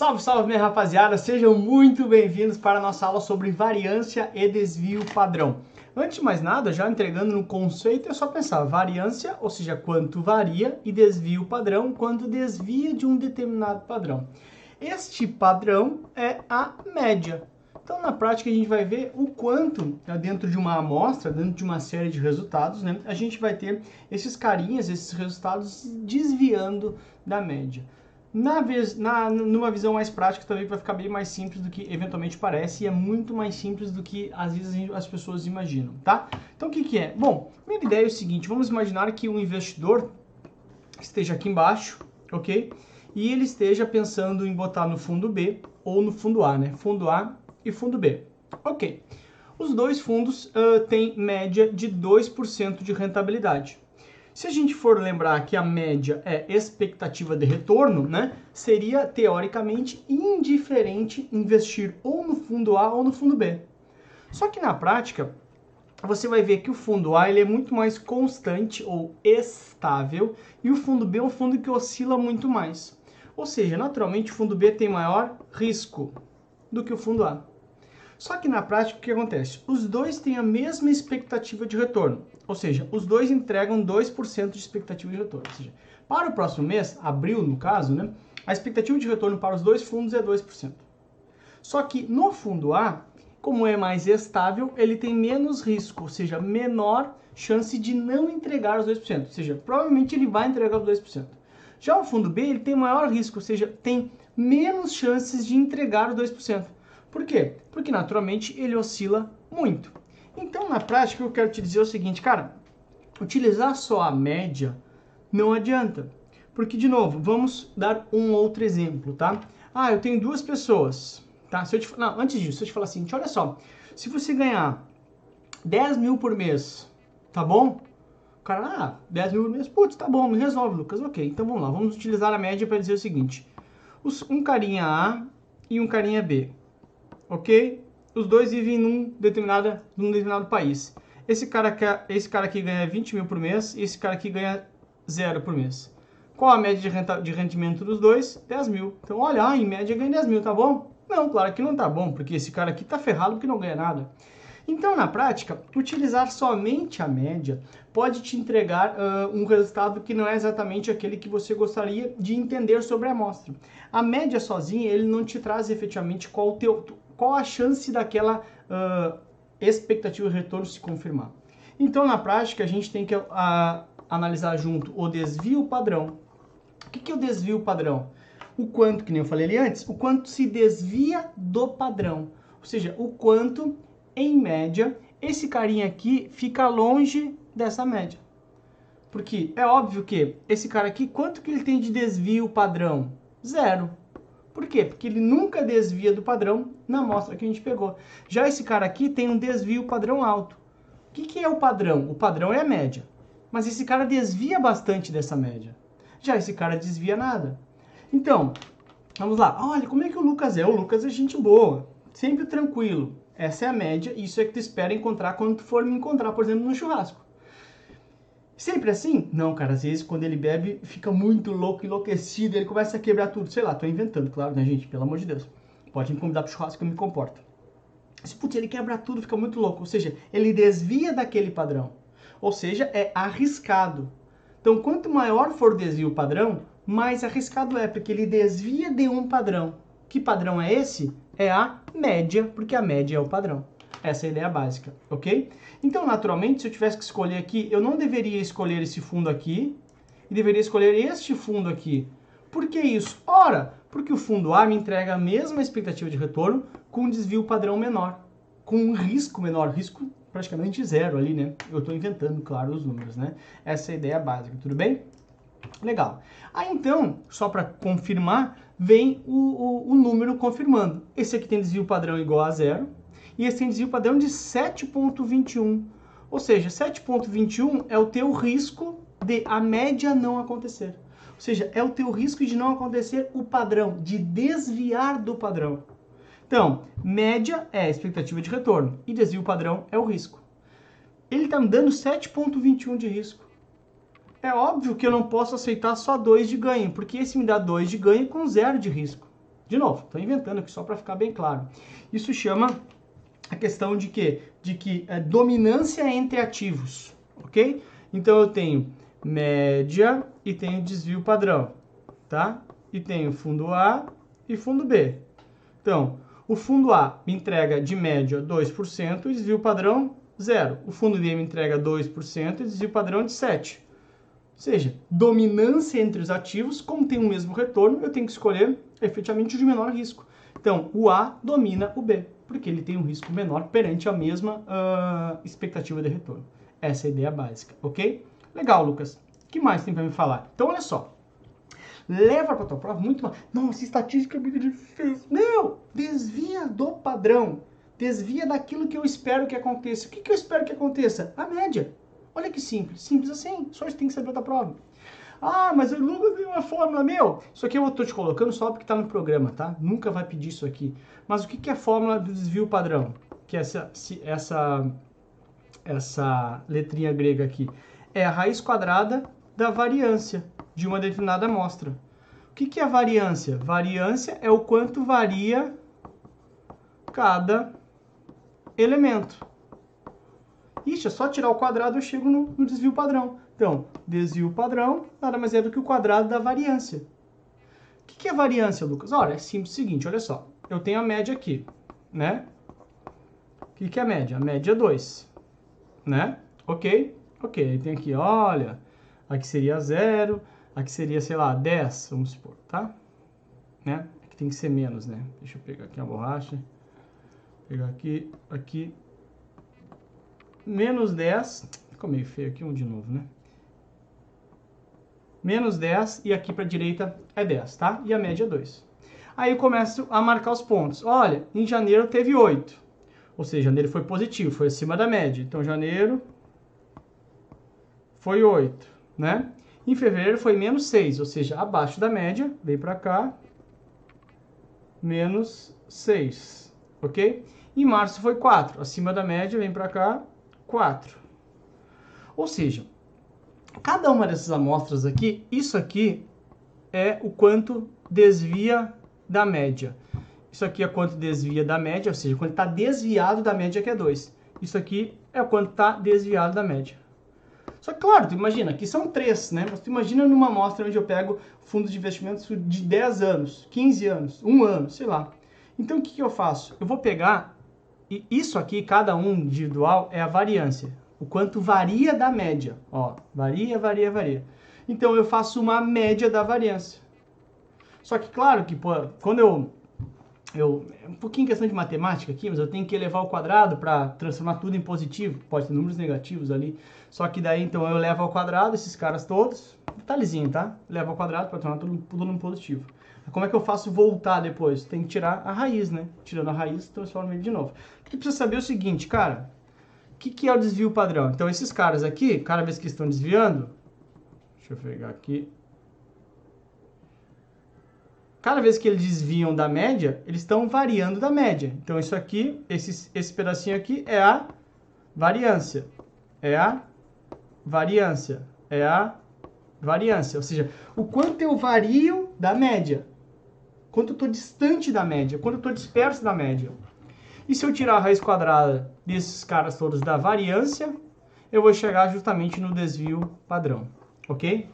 Salve, salve, minha rapaziada! Sejam muito bem-vindos para a nossa aula sobre variância e desvio padrão. Antes de mais nada, já entregando no conceito, é só pensar variância, ou seja, quanto varia, e desvio padrão, quanto desvia de um determinado padrão. Este padrão é a média. Então, na prática, a gente vai ver o quanto, dentro de uma amostra, dentro de uma série de resultados, né, a gente vai ter esses carinhas, esses resultados desviando da média. Numa visão mais prática também vai ficar bem mais simples do que eventualmente parece e é muito mais simples do que às vezes as pessoas imaginam, tá? Então o que é? Bom, minha ideia é o seguinte, vamos imaginar que um investidor esteja aqui embaixo, ok? E ele esteja pensando em botar no fundo B ou no fundo A, né? Fundo A e fundo B. Ok. Os dois fundos têm média de 2% de rentabilidade. Se a gente for lembrar que a média é expectativa de retorno, né, seria teoricamente indiferente investir ou no fundo A ou no fundo B. Só que na prática, você vai ver que o fundo A ele é muito mais constante ou estável e o fundo B é um fundo que oscila muito mais. Ou seja, naturalmente o fundo B tem maior risco do que o fundo A. Só que na prática, o que acontece? Os dois têm a mesma expectativa de retorno. Ou seja, os dois entregam 2% de expectativa de retorno. Ou seja, para o próximo mês, abril no caso, né, a expectativa de retorno para os dois fundos é 2%. Só que no fundo A, como é mais estável, ele tem menos risco, ou seja, menor chance de não entregar os 2%. Ou seja, provavelmente ele vai entregar os 2%. Já o fundo B, ele tem maior risco, ou seja, tem menos chances de entregar os 2%. Por quê? Porque naturalmente ele oscila muito. Então, na prática, eu quero te dizer o seguinte, cara, utilizar só a média não adianta. Porque, de novo, vamos dar um outro exemplo, tá? Ah, eu tenho duas pessoas, tá? Não, antes disso, se eu te falar assim, olha só, se você ganhar 10 mil por mês, tá bom? O cara, 10 mil por mês, putz, tá bom, me resolve, Lucas. Ok, então vamos lá, vamos utilizar a média para dizer o seguinte, um carinha A e um carinha B. Ok? Os dois vivem num determinado país. Esse cara aqui ganha 20 mil por mês e esse cara aqui ganha 0 por mês. Qual a média de rendimento dos dois? 10 mil. Então, olha, em média ganha 10 mil, tá bom? Não, claro que não tá bom, porque esse cara aqui tá ferrado porque não ganha nada. Então, na prática, utilizar somente a média pode te entregar um resultado que não é exatamente aquele que você gostaria de entender sobre a amostra. A média sozinha, ele não te traz efetivamente qual a chance daquela expectativa de retorno se confirmar. Então, na prática, a gente tem que analisar junto o desvio padrão. O que é o desvio padrão? O quanto, que nem eu falei ali antes, o quanto se desvia do padrão. Ou seja, o quanto, em média, esse carinha aqui fica longe dessa média. Porque é óbvio que esse cara aqui, quanto que ele tem de desvio padrão? 0. Por quê? Porque ele nunca desvia do padrão na amostra que a gente pegou. Já esse cara aqui tem um desvio padrão alto. O que é o padrão? O padrão é a média. Mas esse cara desvia bastante dessa média. Já esse cara desvia nada. Então, vamos lá. Olha, como é que o Lucas é? O Lucas é gente boa. Sempre tranquilo. Essa é a média e isso é que tu espera encontrar quando tu for me encontrar, por exemplo, no churrasco. Sempre assim? Não, cara, às vezes quando ele bebe, fica muito louco, enlouquecido, ele começa a quebrar tudo. Sei lá, tô inventando, claro, né, gente? Pelo amor de Deus. Pode me convidar pro churrasco que eu me comporto. Se, putz, ele quebra tudo, fica muito louco. Ou seja, ele desvia daquele padrão. Ou seja, é arriscado. Então, quanto maior for o desvio padrão, mais arriscado é, porque ele desvia de um padrão. Que padrão é esse? É a média, porque a média é o padrão. Essa é a ideia básica, ok? Então, naturalmente, se eu tivesse que escolher aqui, eu não deveria escolher esse fundo aqui e deveria escolher este fundo aqui. Por que isso? Ora, porque o fundo A me entrega a mesma expectativa de retorno com um desvio padrão menor, com um risco menor, risco praticamente 0 ali, né? Eu estou inventando, claro, os números, né? Essa é a ideia básica, tudo bem? Legal. Aí, então, só para confirmar, vem o número confirmando. Esse aqui tem desvio padrão igual a 0. E esse tem desvio padrão de 7,21. Ou seja, 7,21 é o teu risco de a média não acontecer. Ou seja, é o teu risco de não acontecer o padrão, de desviar do padrão. Então, média é a expectativa de retorno e desvio padrão é o risco. Ele está me dando 7,21 de risco. É óbvio que eu não posso aceitar só 2 de ganho, porque esse me dá 2 de ganho com 0 de risco. De novo, estou inventando aqui só para ficar bem claro. Isso chama a questão de quê? De que é dominância entre ativos, ok? Então eu tenho média e tenho desvio padrão, tá? E tenho fundo A e fundo B. Então, o fundo A me entrega de média 2% e desvio padrão 0. O fundo B me entrega 2% e desvio padrão de 7%. Ou seja, dominância entre os ativos, como tem o mesmo retorno, eu tenho que escolher efetivamente o de menor risco. Então, o A domina o B, porque ele tem um risco menor perante a mesma expectativa de retorno. Essa é a ideia básica, ok? Legal, Lucas. O que mais tem para me falar? Então, olha só. Leva para a tua prova muito mais. Nossa, estatística é muito difícil. Não! Desvia do padrão. Desvia daquilo que eu espero que aconteça. O que eu espero que aconteça? A média. Olha que simples. Simples assim. Só isso tem que saber da prova. Ah, mas eu nunca vi uma fórmula, meu. Isso aqui eu estou te colocando só porque está no programa, tá? Nunca vai pedir isso aqui. Mas o que é a fórmula do desvio padrão? Que é essa letrinha grega aqui. É a raiz quadrada da variância de uma determinada amostra. O que é a variância? Variância é o quanto varia cada elemento. Ixi, é só tirar o quadrado eu chego no desvio padrão. Então, desvio padrão nada mais é do que o quadrado da variância. O que é variância, Lucas? Olha, é simples o seguinte, olha só. Eu tenho a média aqui, né? O que é a média? A média é 2, né? Ok? Ok, aí tem aqui, olha, aqui seria 0, aqui seria, sei lá, 10, vamos supor, tá? Né? Aqui tem que ser menos, né? Deixa eu pegar aqui a borracha. Pegar aqui. Menos 10, ficou meio feio aqui, um de novo, né? Menos 10 e aqui para a direita é 10, tá? E a média é 2. Aí eu começo a marcar os pontos. Olha, em janeiro teve 8. Ou seja, janeiro foi positivo, foi acima da média. Então, janeiro foi 8, né? Em fevereiro foi menos 6, ou seja, abaixo da média, vem para cá, menos 6, ok? Em março foi 4, acima da média, vem para cá, 4. Ou seja, cada uma dessas amostras aqui, isso aqui é o quanto desvia da média. Isso aqui é quanto desvia da média, ou seja, quanto está desviado da média, que é 2. Isso aqui é o quanto está desviado da média. Só que, claro, tu imagina, aqui são 3, né? Mas tu imagina numa amostra onde eu pego fundos de investimentos de 10 anos, 15 anos, 1 ano, sei lá. Então, o que eu faço? Eu vou pegar, e isso aqui, cada um individual, é a variância. O quanto varia da média. Ó, varia, varia, varia. Então, eu faço uma média da variância. Só que, claro, que pô, quando é um pouquinho questão de matemática aqui, mas eu tenho que elevar ao quadrado para transformar tudo em positivo. Pode ter números negativos ali. Só que daí, então, eu levo ao quadrado esses caras todos. Detalhezinho, tá? Levo ao quadrado para tornar tudo em positivo. Como é que eu faço voltar depois? Tem que tirar a raiz, né? Tirando a raiz, transforma ele de novo. Tu precisa saber o seguinte, cara. O que é o desvio padrão? Então, esses caras aqui, cada vez que estão desviando... Deixa eu pegar aqui. Cada vez que eles desviam da média, eles estão variando da média. Então, isso aqui, esse pedacinho aqui é a variância. É a variância. É a variância. Ou seja, o quanto eu vario da média. Quanto eu estou distante da média. Quanto eu estou disperso da média. E se eu tirar a raiz quadrada desses caras todos da variância, eu vou chegar justamente no desvio padrão. Ok?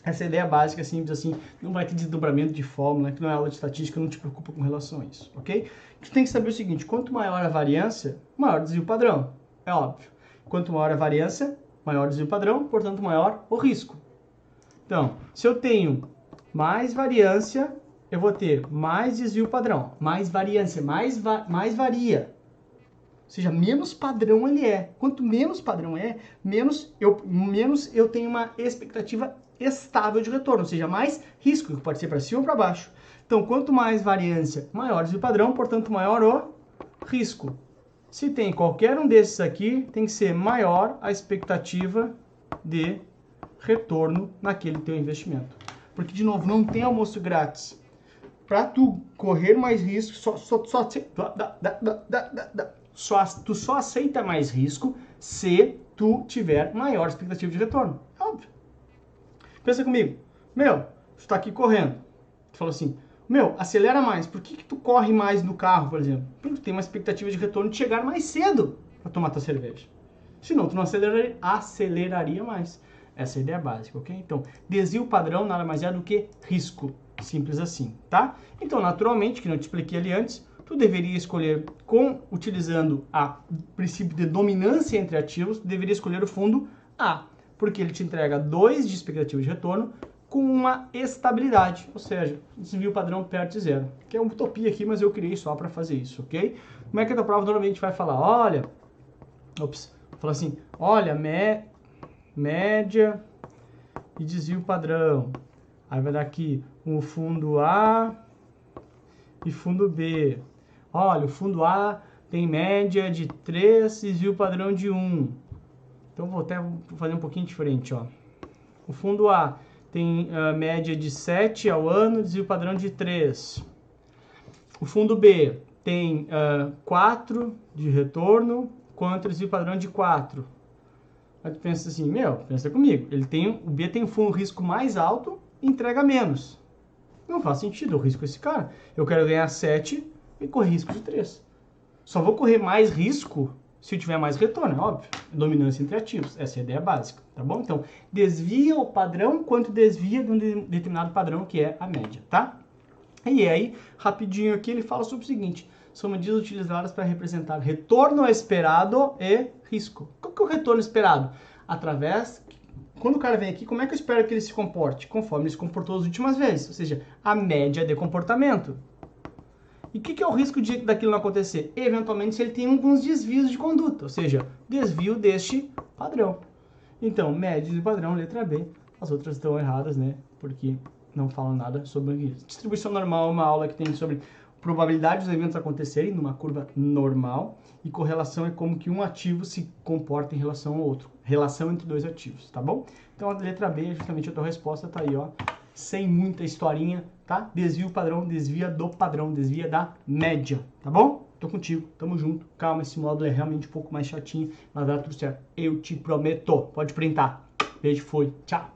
Essa é a ideia básica, simples assim, não vai ter desdobramento de fórmula, que não é aula de estatística, não te preocupa com relação a isso, ok? Tu tem que saber o seguinte, quanto maior a variância, maior o desvio padrão, é óbvio. Quanto maior a variância, maior o desvio padrão, portanto maior o risco. Então, se eu tenho mais variância, eu vou ter mais desvio padrão, mais variância, mais varia. Ou seja, menos padrão ele é. Quanto menos padrão é, menos eu tenho uma expectativa estável de retorno, ou seja, mais risco, que pode ser para cima ou para baixo. Então, quanto mais variância, maior desvio padrão, portanto, maior o risco. Se tem qualquer um desses aqui, tem que ser maior a expectativa de retorno naquele teu investimento. Porque, de novo, não tem almoço grátis. Para tu correr mais risco, tu só aceita mais risco se tu tiver maior expectativa de retorno. Óbvio. Pensa comigo. Meu, tu tá aqui correndo. Tu falou assim, Meu, acelera mais. Por que tu corre mais no carro, por exemplo? Porque tu tem uma expectativa de retorno de chegar mais cedo para tomar tua cerveja. Senão, tu não aceleraria mais. Essa é a ideia básica, ok? Então, desvio padrão nada mais é do que risco. Simples assim, tá? Então, naturalmente, que não te expliquei ali antes, tu deveria escolher, utilizando o princípio de dominância entre ativos, tu deveria escolher o fundo A, porque ele te entrega 2 de expectativa de retorno com uma estabilidade, ou seja, desvio padrão perto de zero. Que é uma utopia aqui, mas eu criei só para fazer isso, ok? Como é que a tua prova normalmente vai falar? Olha, fala assim, olha, média e desvio padrão. Aí vai dar aqui o fundo A e fundo B. Olha, o fundo A tem média de 3, desvio padrão de 1. Então vou até fazer um pouquinho diferente, ó. O fundo A tem média de 7 ao ano, desvio padrão de 3. O fundo B tem 4 de retorno, contra desvio padrão de 4. Aí tu pensa assim, pensa comigo, o B tem um risco mais alto e entrega menos. Não faz sentido, eu risco esse cara. Eu quero ganhar 7 e correr risco de 3. Só vou correr mais risco se eu tiver mais retorno, é óbvio. Dominância entre ativos, essa é a ideia básica, tá bom? Então, desvia o padrão quanto desvia de um determinado padrão, que é a média, tá? E aí, rapidinho aqui, ele fala sobre o seguinte, são medidas utilizadas para representar retorno esperado e risco. Qual que é o retorno esperado? Quando o cara vem aqui, como é que eu espero que ele se comporte? Conforme ele se comportou as últimas vezes, ou seja, a média de comportamento. E o que é o risco daquilo não acontecer? Eventualmente, se ele tem alguns desvios de conduta, ou seja, desvio deste padrão. Então, média de padrão, letra B. As outras estão erradas, né? Porque não falam nada sobre isso. Distribuição normal é uma aula que tem sobre probabilidade dos eventos acontecerem numa curva normal, e correlação é como que um ativo se comporta em relação ao outro. Relação entre dois ativos, tá bom? Então, a letra B, justamente a tua resposta tá aí, ó. Sem muita historinha, tá? Desvia o padrão, desvia do padrão, desvia da média, tá bom? Tô contigo, tamo junto. Calma, esse módulo é realmente um pouco mais chatinho, mas vai dar tudo certo. Eu te prometo. Pode printar. Beijo, foi. Tchau.